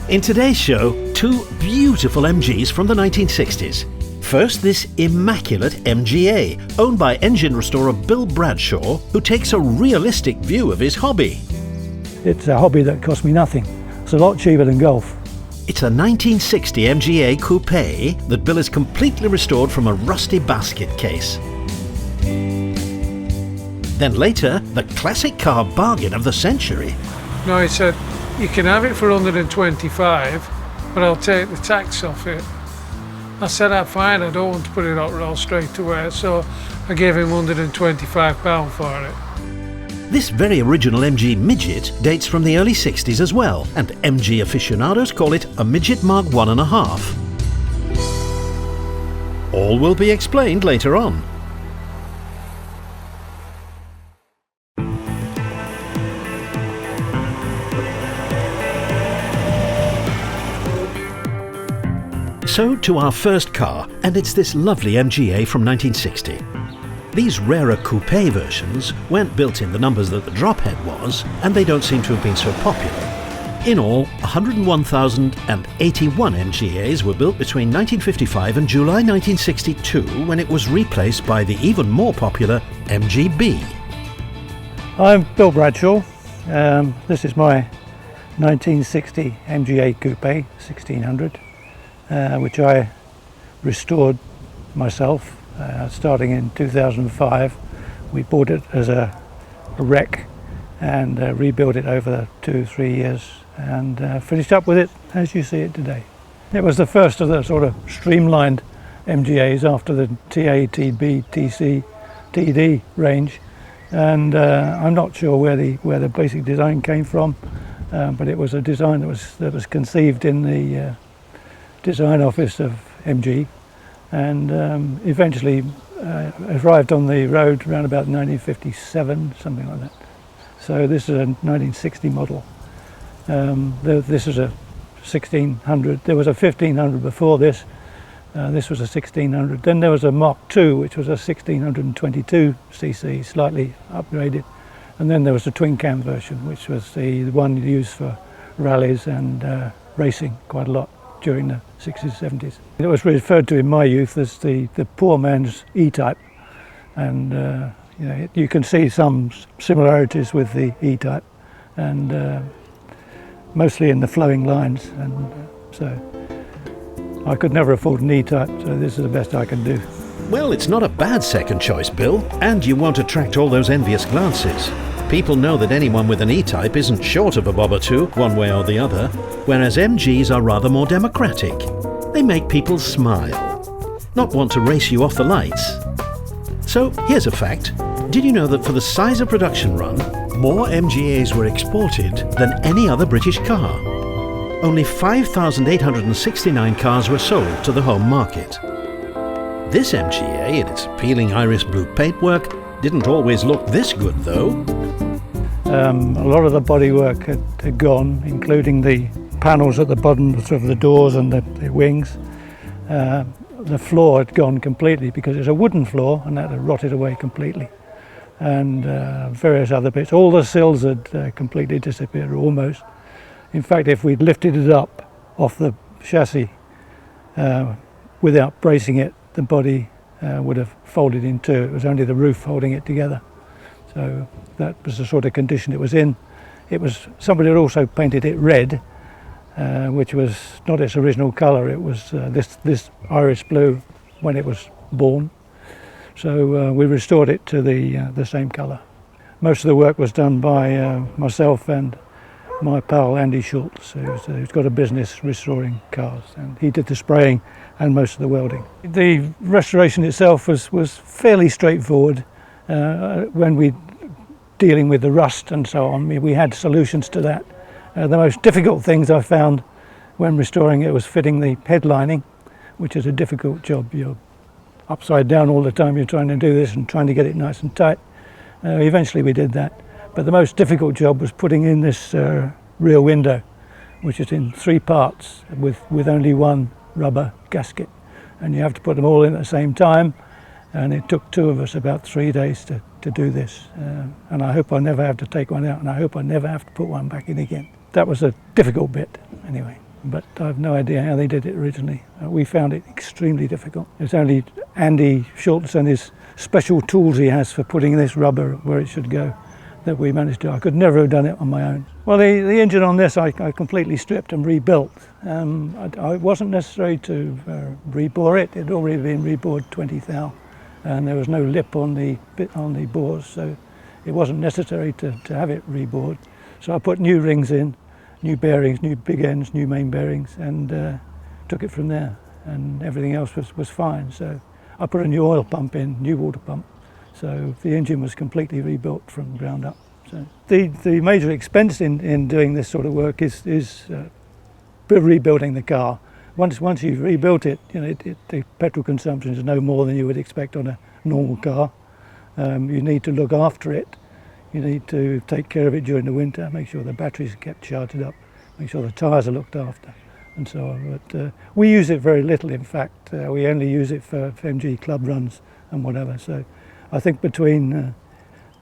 In today's show, two beautiful MGs from the 1960s. First, this immaculate MGA, owned by engine restorer Bill Bradshaw, who takes a realistic view of his hobby. It's a hobby that cost me nothing. It's a lot cheaper than golf. It's a 1960 MGA Coupe that Bill has completely restored from a rusty basket case. Then later, the classic car bargain of the century. No, he said, you can have it for 125, but I'll take the tax off it. I said, that's fine, I don't want to put it out all straight away, so I gave him £125 for it. This very original MG Midget dates from the early 60s as well, and MG aficionados call it a Midget Mark 1.5. All will be explained later on. So to our first car, and it's this lovely MGA from 1960. These rarer coupe versions weren't built in the numbers that the drophead was, and they don't seem to have been so popular. In all, 101,081 MGAs were built between 1955 and July 1962, when it was replaced by the even more popular MGB. I'm Bill Bradshaw. This is my 1960 MGA Coupe 1600. Which I restored myself starting in 2005. We bought it as a wreck and rebuilt it over 2-3 years and finished up with it as you see it today. It was the first of the sort of streamlined MGAs after the TA, TB, TC, TD range, and I'm not sure where the basic design came from, but it was a design that was conceived in the design office of MG, and eventually arrived on the road around about 1957, something like that. So this is a 1960 model. This is a 1600. There was a 1500 before this. This was a 1600. Then there was a Mark II, which was a 1622 cc, slightly upgraded. And then there was the twin cam version, which was the one used for rallies and racing quite a lot during the 60s, 70s. It was referred to in my youth as the poor man's E-Type, and you can see some similarities with the E-Type, and mostly in the flowing lines, and so I could never afford an E-Type, so this is the best I can do. Well, it's not a bad second choice, Bill, and you won't attract all those envious glances. People know that anyone with an E-Type isn't short of a bob or two, one way or the other, whereas MGs are rather more democratic. They make people smile, not want to race you off the lights. So here's a fact. Did you know that for the size of production run, more MGAs were exported than any other British car? Only 5,869 cars were sold to the home market. This MGA, in its appealing iris blue paintwork, didn't always look this good though. A lot of the bodywork had gone, including the panels at the bottom of the doors and the wings. The floor had gone completely because it's a wooden floor, and that had rotted away completely. And various other bits. All the sills had completely disappeared, almost. In fact, if we'd lifted it up off the chassis without bracing it, the body would have folded in two. It was only the roof holding it together. So that was the sort of condition it was in. Somebody had also painted it red, which was not its original colour. It was this iris blue when it was born. So we restored it to the same colour. Most of the work was done by myself and my pal Andy Schultz, who's got a business restoring cars, and he did the spraying and most of the welding. The restoration itself was fairly straightforward. When we dealing with the rust and so on, we had solutions to that. The most difficult things I found when restoring it was fitting the head lining, which is a difficult job. You're upside down all the time, you're trying to do this and trying to get it nice and tight. Eventually we did that. But the most difficult job was putting in this rear window, which is in 3 parts with only one rubber gasket. And you have to put them all in at the same time. And it took 2 of us about 3 days to do this. And I hope I never have to take one out, and I hope I never have to put one back in again. That was a difficult bit, anyway. but I've no idea how they did it originally. We found it extremely difficult. It's only Andy Schultz and his special tools he has for putting this rubber where it should go that we managed to. I could never have done it on my own. Well, the engine on this I completely stripped and rebuilt. It wasn't necessary to rebore it. It had already been rebored 20 thou, and there was no lip on the bores, so it wasn't necessary to have it rebored. So I put new rings in, new bearings, new big ends, new main bearings, and took it from there, and everything else was fine. So I put a new oil pump in, new water pump, so the engine was completely rebuilt from the ground up. So the major expense in doing this sort of work is rebuilding the car. Once you've rebuilt it, you know, the petrol consumption is no more than you would expect on a normal car. You need to look after it. You need to take care of it during the winter, make sure the batteries are kept charged up, make sure the tyres are looked after, and so on. But we use it very little, in fact. We only use it for MG club runs and whatever. So I think between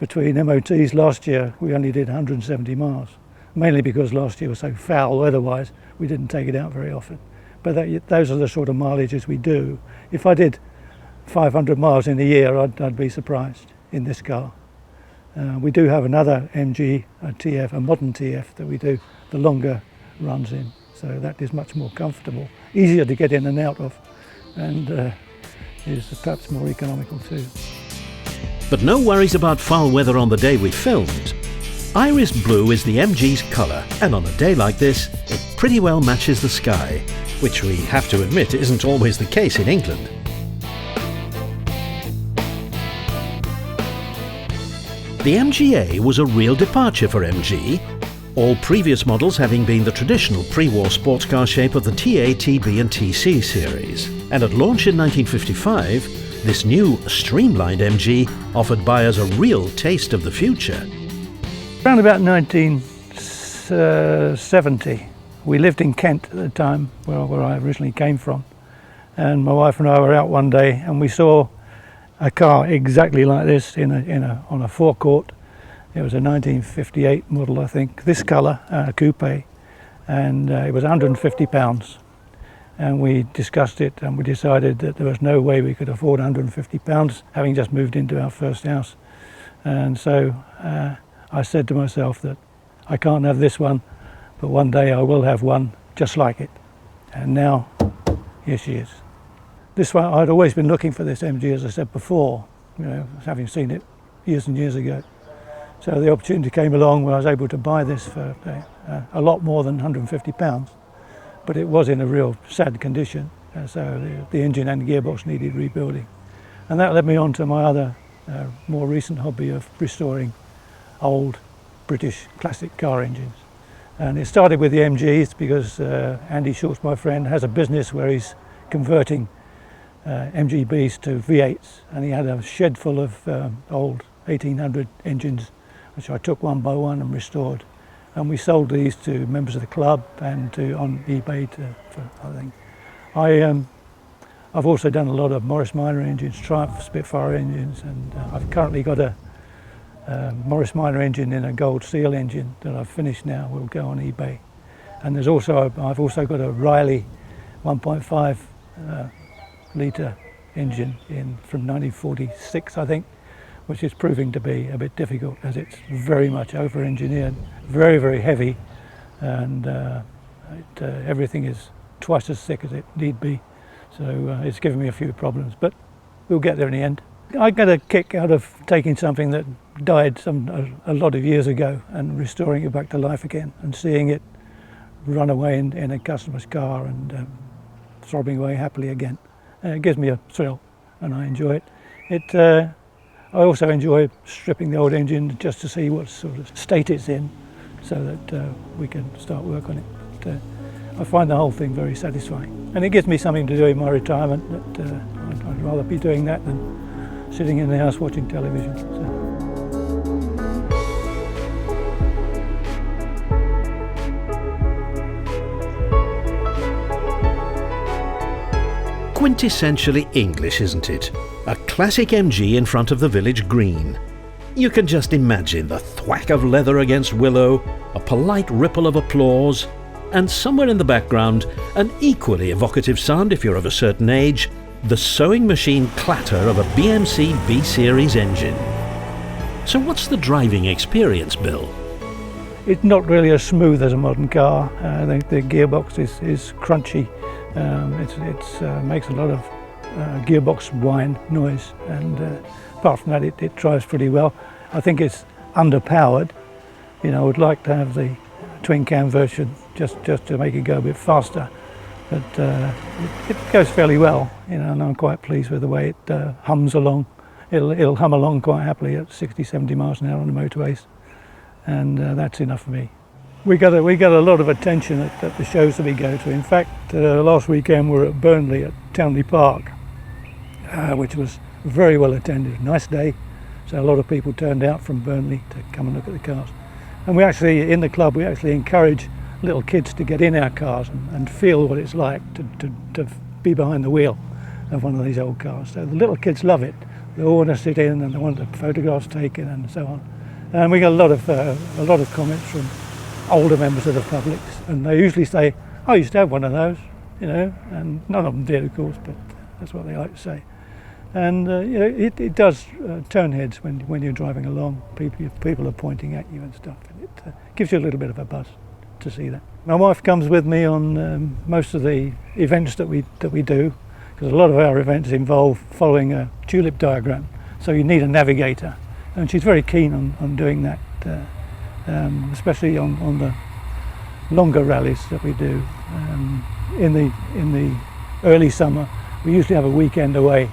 MOTs last year, we only did 170 miles, mainly because last year was so foul weather-wise, we didn't take it out very often. But those are the sort of mileages we do. If I did 500 miles in a year, I'd be surprised in this car. We do have another MG TF, a modern TF, that we do the longer runs in, so that is much more comfortable, easier to get in and out of, and is perhaps more economical too. But no worries about foul weather on the day we filmed. Iris blue is the MG's colour, and on a day like this, it pretty well matches the sky, which we have to admit isn't always the case in England. The MGA was a real departure for MG, all previous models having been the traditional pre-war sports car shape of the TA, TB and TC series. And at launch in 1955, this new streamlined MG offered buyers a real taste of the future. Around about 1970, we lived in Kent at the time, where I originally came from, and my wife and I were out one day and we saw a car exactly like this on a forecourt. It was a 1958 model, I think, this colour, coupe, and it was £150. And we discussed it and we decided that there was no way we could afford £150, having just moved into our first house. And so I said to myself that I can't have this one, but one day I will have one just like it. And now, here she is. This one, I'd always been looking for this MG, as I said before, you know, having seen it years and years ago. So the opportunity came along where I was able to buy this for a lot more than £150, but it was in a real sad condition. So the engine and gearbox needed rebuilding. And that led me on to my other more recent hobby of restoring old British classic car engines. And it started with the MGs because Andy Schultz, my friend, has a business where he's converting MGBs to V8s, and he had a shed full of old 1800 engines, which I took one by one and restored. And we sold these to members of the club and on eBay for other things. I've also done a lot of Morris Minor engines, Triumph Spitfire engines, and I've currently got a Morris Minor engine in a gold seal engine that I've finished now, will go on eBay. And I've also got a Riley 1.5 litre engine from 1946, I think, which is proving to be a bit difficult as it's very much over-engineered, very, very heavy, and everything is twice as thick as it need be. So it's given me a few problems, but we'll get there in the end. I get a kick out of taking something that died a lot of years ago and restoring it back to life again and seeing it run away in a customer's car and throbbing away happily again. It gives me a thrill and I enjoy it. I also enjoy stripping the old engine just to see what sort of state it's in so that we can start work on it. But, I find the whole thing very satisfying, and it gives me something to do in my retirement. That I'd rather be doing that than sitting in the house watching television. So. Quintessentially English, isn't it? A classic MG in front of the village green. You can just imagine the thwack of leather against willow, a polite ripple of applause, And somewhere in the background, an equally evocative sound if you're of a certain age, the sewing machine clatter of a BMC B-Series engine. So what's the driving experience, Bill? It's not really as smooth as a modern car. The gearbox is crunchy. It makes a lot of gearbox whine noise, and apart from that, it drives pretty well. I think it's underpowered. You know, I would like to have the twin cam version just to make it go a bit faster, but it goes fairly well. You know, and I'm quite pleased with the way it hums along. It'll hum along quite happily at 60-70 miles an hour on the motorways, and that's enough for me. We got a lot of attention at the shows that we go to. In fact, last weekend we were at Burnley at Townley Park, which was very well attended. Nice day, so a lot of people turned out from Burnley to come and look at the cars. And we actually, in the club, we actually encourage little kids to get in our cars and feel what it's like to be behind the wheel of one of these old cars. So the little kids love it. They all want to sit in and they want the photographs taken and so on. And we got a lot of comments from older members of the public, and they usually say, "I used to have one of those," you know, and none of them did, of course, but that's what they like to say. And you know, it does turn heads when you're driving along. People are pointing at you and stuff, and it gives you a little bit of a buzz to see that. My wife comes with me on most of the events that we do, because a lot of our events involve following a tulip diagram, so you need a navigator, and she's very keen on doing that, especially on the longer rallies that we do. In the early summer, we usually have a weekend away,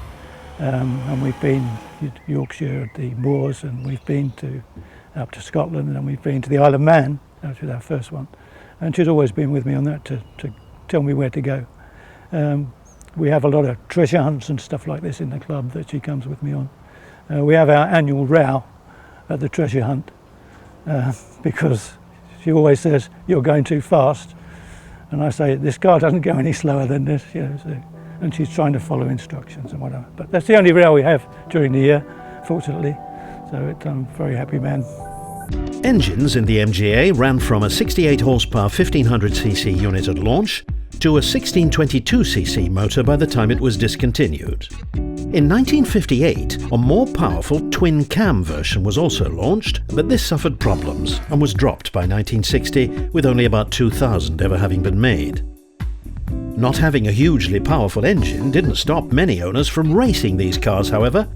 and we've been to Yorkshire at the Moors, and we've been up to Scotland, and we've been to the Isle of Man. That was our first one, and she's always been with me on that to tell me where to go. We have a lot of treasure hunts and stuff like this in the club that she comes with me on. We have our annual row at the treasure hunt, because she always says, "You're going too fast," and I say, "This car doesn't go any slower than this," you know. So, and she's trying to follow instructions and whatever. But that's the only row we have during the year, fortunately. So I'm a very happy man. Engines in the MGA ran from a 68 horsepower 1500cc unit at launch to a 1622cc motor by the time it was discontinued. In 1958, a more powerful twin-cam version was also launched, but this suffered problems and was dropped by 1960, with only about 2,000 ever having been made. Not having a hugely powerful engine didn't stop many owners from racing these cars, however.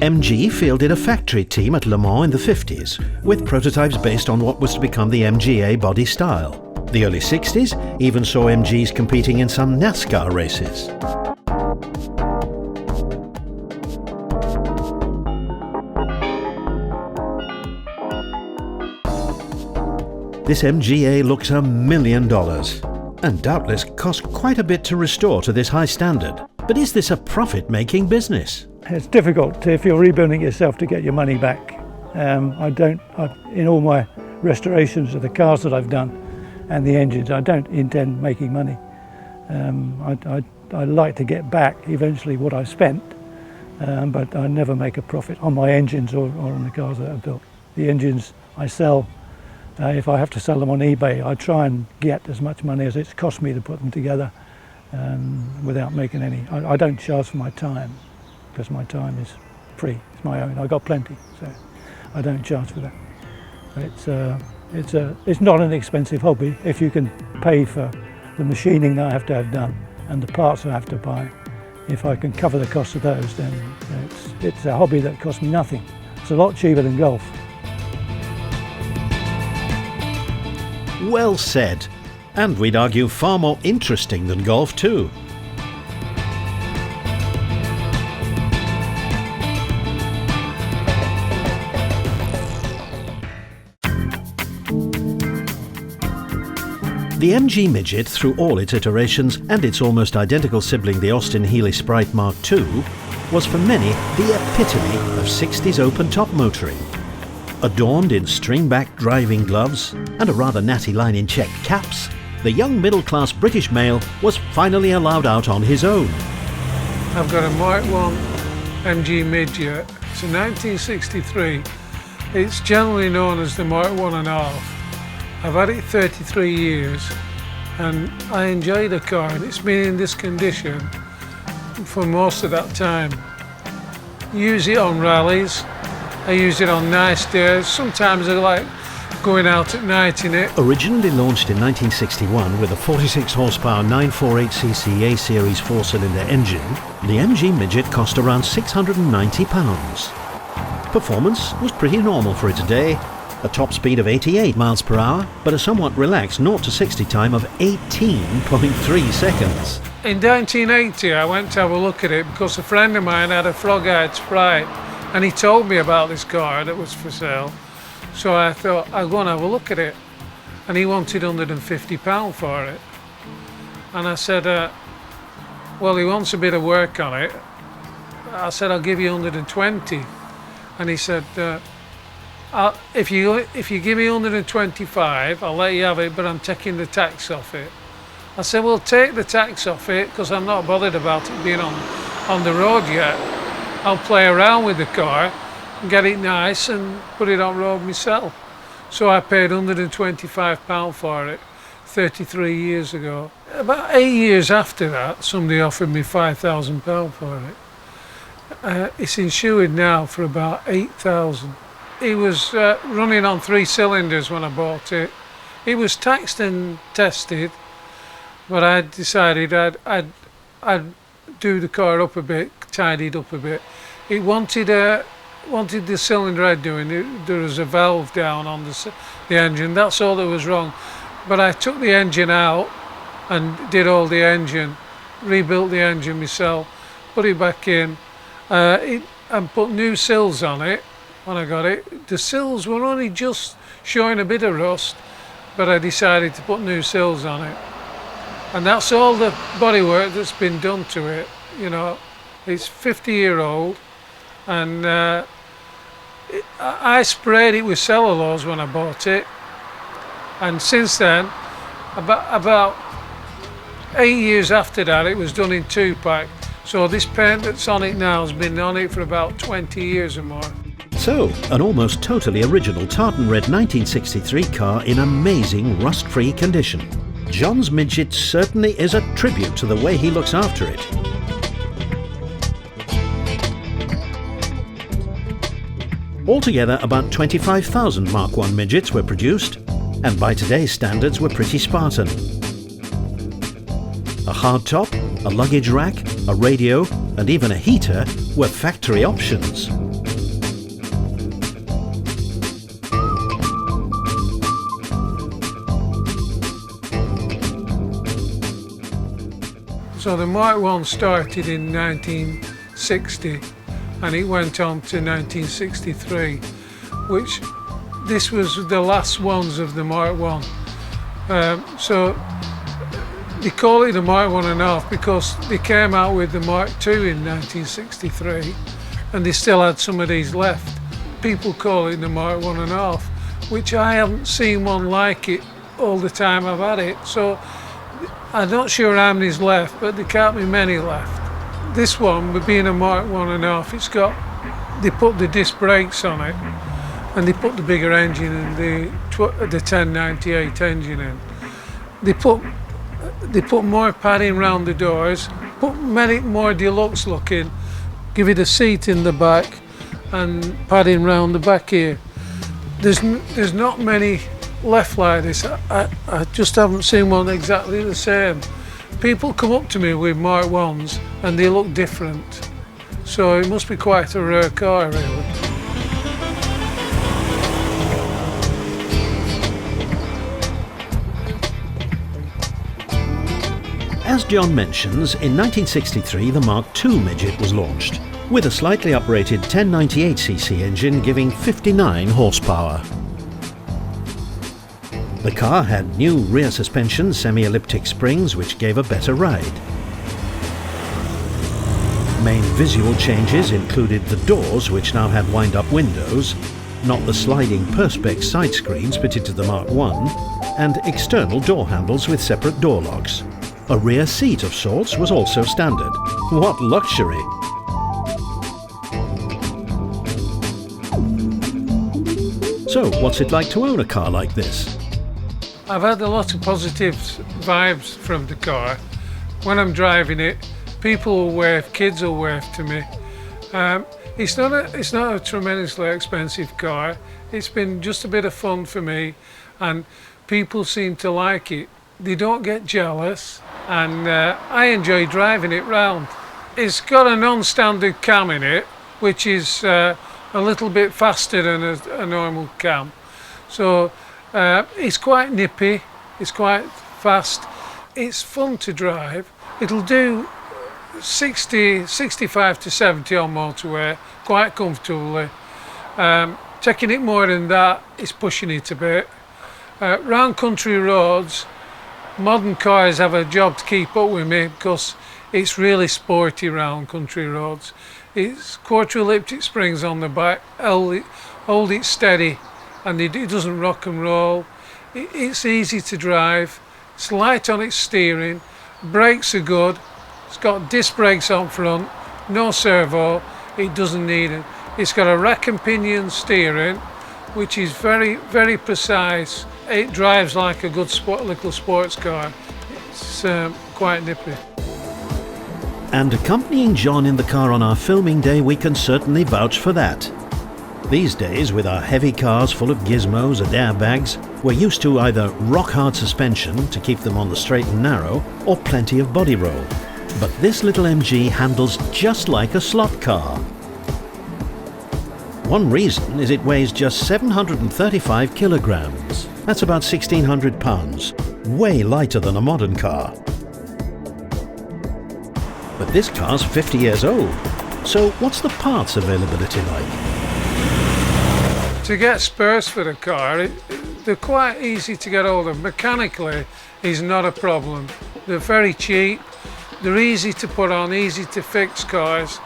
MG fielded a factory team at Le Mans in the 50s, with prototypes based on what was to become the MGA body style. The early 60s even saw MGs competing in some NASCAR races. This MGA looks $1 million, and doubtless cost quite a bit to restore to this high standard. But is this a profit-making business? It's difficult if you're rebuilding yourself to get your money back. In all my restorations of the cars that I've done and the engines, I don't intend making money. I like to get back eventually what I spent, but I never make a profit on my engines or on the cars that I've built. The engines I sell. If I have to sell them on eBay, I try and get as much money as it's cost me to put them together, without making any. I don't charge for my time, because my time is free. It's my own. I've got plenty, so I don't charge for that. It's not an expensive hobby if you can pay for the machining that I have to have done and the parts I have to buy. If I can cover the cost of those, then it's a hobby that costs me nothing. It's a lot cheaper than golf. Well said. And we'd argue far more interesting than golf too. The MG Midget, through all its iterations and its almost identical sibling the Austin Healey Sprite Mark II, was for many the epitome of 60s open-top motoring. Adorned in string-back driving gloves and a rather natty line in checked caps, the young middle-class British male was finally allowed out on his own. I've got a Mark I MG Midget. It's a 1963. It's generally known as the Mark 1.5. I've had it 33 years. and I enjoy the car, and it's been in this condition for most of that time. Use it on rallies, I use it on nice days. Sometimes I like going out at night in it. Originally launched in 1961 with a 46 horsepower 948cc A-series 4-cylinder engine, the MG Midget cost around £690. Performance was pretty normal for its day, a top speed of 88 miles per hour, but a somewhat relaxed 0 to 60 time of 18.3 seconds. In 1980 I went to have a look at it because a friend of mine had a frog-eyed Sprite and he told me about this car that was for sale. So I thought I'll go and have a look at it, and he wanted £150 for it. And I said, well, he wants a bit of work on it. I said, I'll give you 120. And he said, if you give me 125, I'll let you have it, but I'm taking the tax off it. I said, well, take the tax off it, because I'm not bothered about it being on the road yet. I'll play around with the car, get it nice and put it on road myself. So I paid £125 for it 33 years ago. About 8 years after that, somebody offered me £5,000 for it. It's insured now for about £8,000. It was running on 3 cylinders when I bought it. It was taxed and tested, but I decided I'd do the car up a bit, tidy it up a bit. It wanted the cylinder head doing. There was a valve down on the engine. That's all that was wrong. But I took the engine out and did all the engine, rebuilt the engine myself, put it back in, and put new sills on it when I got it. The sills were only just showing a bit of rust, but I decided to put new sills on it. And that's all the bodywork that's been done to it. You know, it's 50-year-old. And I sprayed it with cellulose when I bought it, and since then, about 8 years after that, it was done in 2-pack. So this paint that's on it now has been on it for about 20 years or more. So, an almost totally original tartan red 1963 car in amazing rust-free condition. John's Midget certainly is a tribute to the way he looks after it. Altogether, about 25,000 Mark I Midgets were produced, and by today's standards were pretty Spartan. A hardtop, a luggage rack, a radio, and even a heater were factory options. So the Mark I started in 1960. And it went on to 1963, which this was the last ones of the Mark I. So they call it the Mark 1.5 because they came out with the Mark II in 1963, and they still had some of these left. People call it the Mark 1.5, which I haven't seen one like it all the time I've had it. So I'm not sure how many's left, but there can't be many left. This one, with being a Mark 1.5, they put the disc brakes on it, and they put the bigger engine in, the 1098 engine in. They put more padding round the doors, made it more deluxe looking, give it a seat in the back, and padding round the back here. There's not many left like this. I just haven't seen one exactly the same. People come up to me with Mark Is and they look different, so it must be quite a rare car, really. As John mentions, in 1963 the Mark II Midget was launched, with a slightly uprated 1098cc engine giving 59 horsepower. The car had new rear suspension semi-elliptic springs which gave a better ride. Main visual changes included the doors, which now had wind-up windows, not the sliding perspex side screens fitted to the Mark I, and external door handles with separate door locks. A rear seat of sorts was also standard. What luxury! So, what's it like to own a car like this? I've had a lot of positive vibes from the car. When I'm driving it, people will wave, kids will wave to me. It's not a tremendously expensive car. It's been just a bit of fun for me, and people seem to like it. They don't get jealous, and I enjoy driving it round. It's got a non-standard cam in it, which is a little bit faster than a normal cam. So it's quite nippy, it's quite fast, it's fun to drive. It'll do 65 to 70 on motorway quite comfortably. Taking it more than that is pushing it a bit. Round country roads, modern cars have a job to keep up with me because it's really sporty round country roads. It's quarter elliptic springs on the back, hold it steady, and it doesn't rock and roll. It's easy to drive, it's light on its steering, brakes are good, it's got disc brakes on front, no servo, it doesn't need it. It's got a rack and pinion steering, which is very, very precise. It drives like a good little sports car. It's quite nippy. And accompanying John in the car on our filming day, we can certainly vouch for that. These days, with our heavy cars full of gizmos and airbags, we're used to either rock-hard suspension to keep them on the straight and narrow, or plenty of body roll. But this little MG handles just like a slot car. One reason is it weighs just 735 kilograms. That's about 1,600 pounds, way lighter than a modern car. But this car's 50 years old, so what's the parts availability like? To get spares for the car, they're quite easy to get hold of. Mechanically is not a problem. They're very cheap, they're easy to put on, easy to fix cars.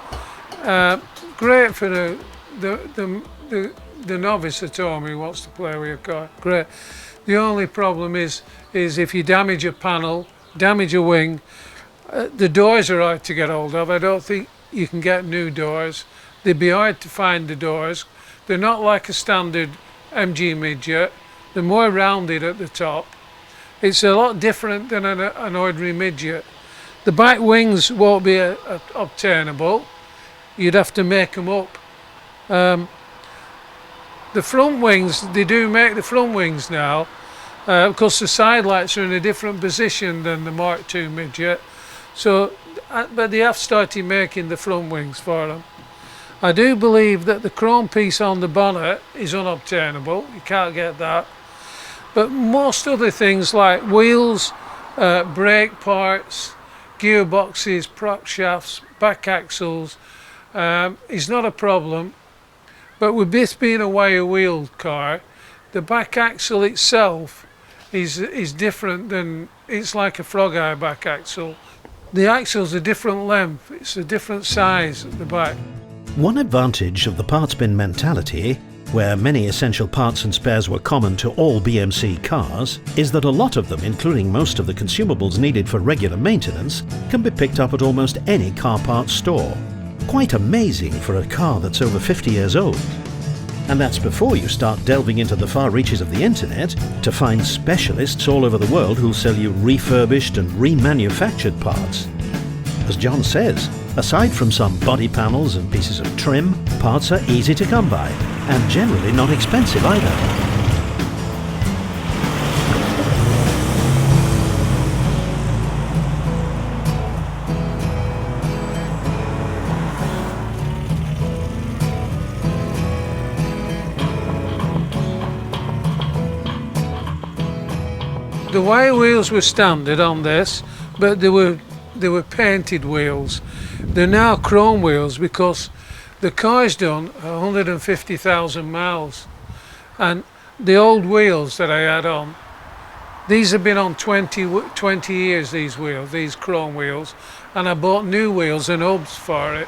Great for the novice at home who wants to play with your car. Great. The only problem is if you damage a panel, damage a wing, the doors are hard to get hold of. I don't think you can get new doors. They'd be hard to find, the doors. They're not like a standard MG Midget. They're more rounded at the top. It's a lot different than an ordinary Midget. The back wings won't be obtainable. You'd have to make them up. The front wings, they do make the front wings now, because the side lights are in a different position than the Mark II Midget. So, but they have started making the front wings for them. I do believe that the chrome piece on the bonnet is unobtainable. You can't get that. But most other things like wheels, brake parts, gearboxes, prop shafts, back axles is not a problem. But with this being a wire wheel car, the back axle itself is different than, it's like a frog eye back axle. The axle's a different length, it's a different size at the back. One advantage of the parts bin mentality, where many essential parts and spares were common to all BMC cars, is that a lot of them, including most of the consumables needed for regular maintenance, can be picked up at almost any car parts store. Quite amazing for a car that's over 50 years old. And that's before you start delving into the far reaches of the internet to find specialists all over the world who'll sell you refurbished and remanufactured parts. As John says, aside from some body panels and pieces of trim, parts are easy to come by and generally not expensive either. The wire wheels were standard on this, but they were painted wheels. They're now chrome wheels because the car's done 150,000 miles, and the old wheels that I had on, these have been on 20 years, these wheels, these chrome wheels, and I bought new wheels and hubs for it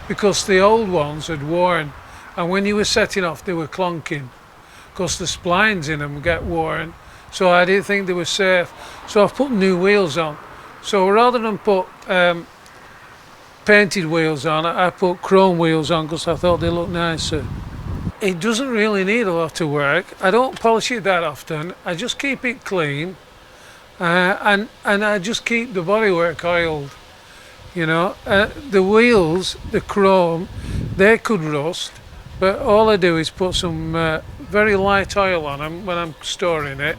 because the old ones had worn, and when you were setting off they were clunking because the splines in them get worn. So I didn't think they were safe, so I've put new wheels on. So rather than put painted wheels on, I put chrome wheels on because I thought they looked nicer. It doesn't really need a lot of work. I don't polish it that often. I just keep it clean, and I just keep the bodywork oiled. You know, the wheels, the chrome, they could rust, but all I do is put some very light oil on them when I'm storing it,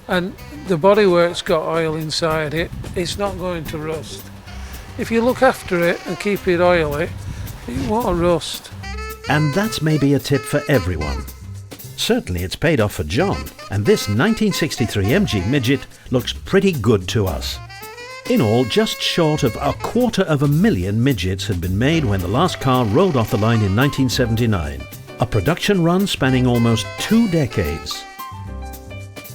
and the bodywork's got oil inside it. It's not going to rust. If you look after it and keep it oily, it won't rust. And that's maybe a tip for everyone. Certainly it's paid off for John, and this 1963 MG Midget looks pretty good to us. In all, just short of 250,000 midgets had been made when the last car rolled off the line in 1979, a production run spanning almost 2 decades.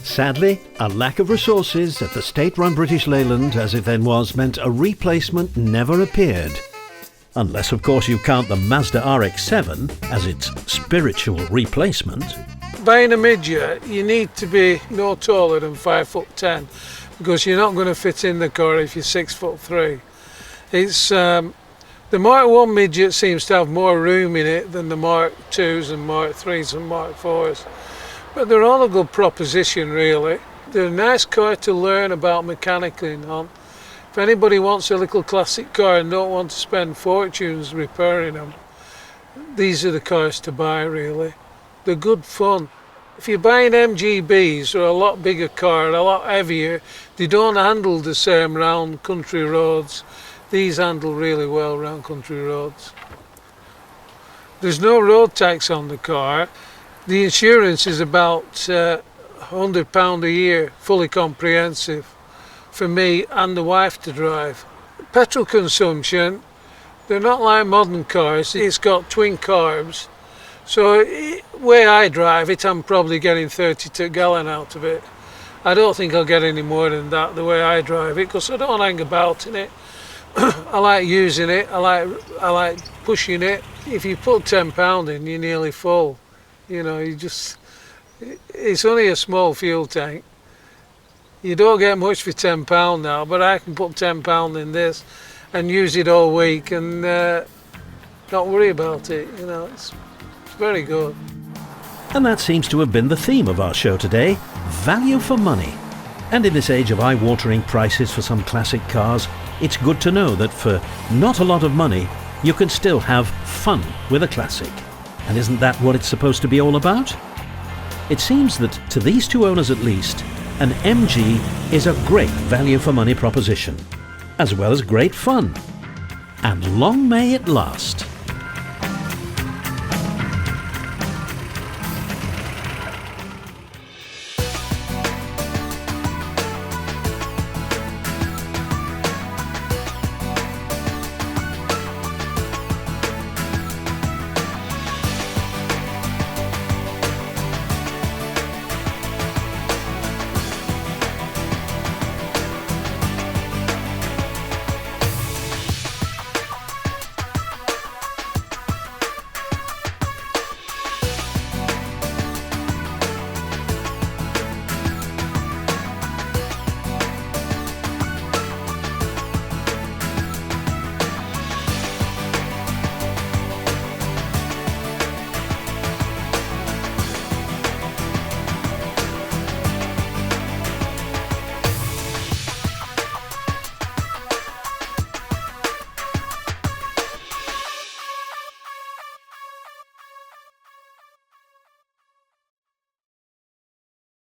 Sadly, a lack of resources at the state-run British Leyland, as it then was, meant a replacement never appeared. Unless, of course, you count the Mazda RX-7 as its spiritual replacement. Buying a midget, you need to be no taller than 5'10", because you're not going to fit in the car if you're 6'3". It's the Mark 1 midget seems to have more room in it than the Mark 2s and Mark 3s and Mark 4s. But they're all a good proposition, really. They're a nice car to learn about mechanicking on. If anybody wants a little classic car and don't want to spend fortunes repairing them, these are the cars to buy, really. They're good fun. If you're buying MGBs, they're a lot bigger car, a lot heavier. They don't handle the same round country roads. These handle really well round country roads. There's no road tax on the car. The insurance is about £100 a year, fully comprehensive, for me and the wife to drive. Petrol consumption, they're not like modern cars. It's got twin carbs. So the way I drive it, I'm probably getting 32 gallon out of it. I don't think I'll get any more than that the way I drive it, because I don't hang about in it. I like using it, I like pushing it. If you put £10 in, you're nearly full. You know, it's only a small fuel tank. You don't get much for £10 now, but I can put £10 in this and use it all week and not worry about it. You know, it's very good. And that seems to have been the theme of our show today, value for money. And in this age of eye-watering prices for some classic cars, it's good to know that for not a lot of money, you can still have fun with a classic. And isn't that what it's supposed to be all about? It seems that to these two owners at least, an MG is a great value for money proposition, as well as great fun. And long may it last.